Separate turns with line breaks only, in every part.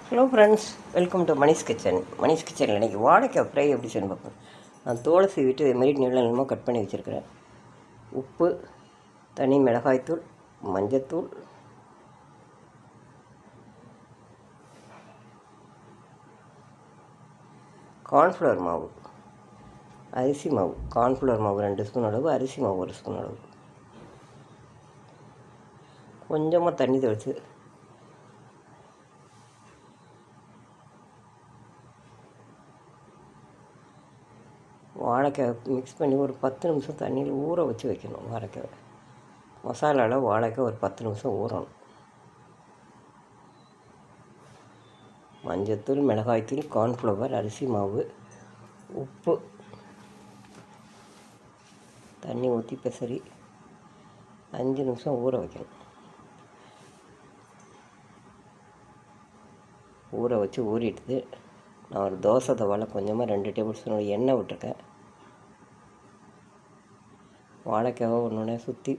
Hello friends, welcome to Manish kitchen. Manish கிச்சனில் இன்றைக்கி வாழைக்காய் ஃப்ரை எப்படி செய்யணும் பார்ப்போம். நான் தோலை சீவிட்டு இதுமாரி நீளமாக கட் பண்ணி வச்சுருக்கிறேன். உப்பு, தனி மிளகாய்த்தூள், மஞ்சத்தூள், கார்ன்ஃப்ளவர் மாவு, அரிசி மாவு, கார்ன்ஃப்ளவர் மாவு 2 ஸ்பூன் அளவு, அரிசி மாவு 1 ஸ்பூன் அளவு, கொஞ்சமாக தண்ணி தெளித்து வாழைக்காய் மிக்ஸ் பண்ணி ஒரு 10 நிமிஷம் தண்ணியில் ஊற வச்சு வைக்கணும். வாழைக்காய் மசாலாவில் வாழைக்காய் ஒரு 10 நிமிஷம் ஊறணும். மஞ்சத்தூள், மிளகாய்த்தூள், கார்ன்ஃப்ளவர், அரிசி மாவு, உப்பு, தண்ணி ஊற்றி பெசரி 5 நிமிஷம் ஊற வைக்கணும். ஊற வச்சு ஊறிட்டு நான் ஒரு தோசை தவாவில் கொஞ்சமாக 2 டேபிள் ஸ்பூன் எண்ணெய் விட்டுருக்கேன். வாழைக்காவை ஒன்று சுற்றி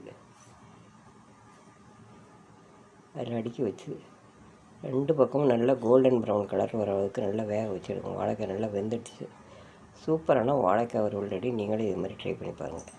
அதில் அடுக்கி வச்சு 2 பக்கமும் நல்லா கோல்டன் ப்ரௌன் கலர் வர அளவுக்கு நல்லா வேக வச்சு எடுக்கும். வாழைக்காய் நல்லா வெந்துடுச்சு. சூப்பரான வாழைக்காய் ஒரு ரெடி. நீங்களே இது மாதிரி ட்ரை பண்ணி பாருங்கள்.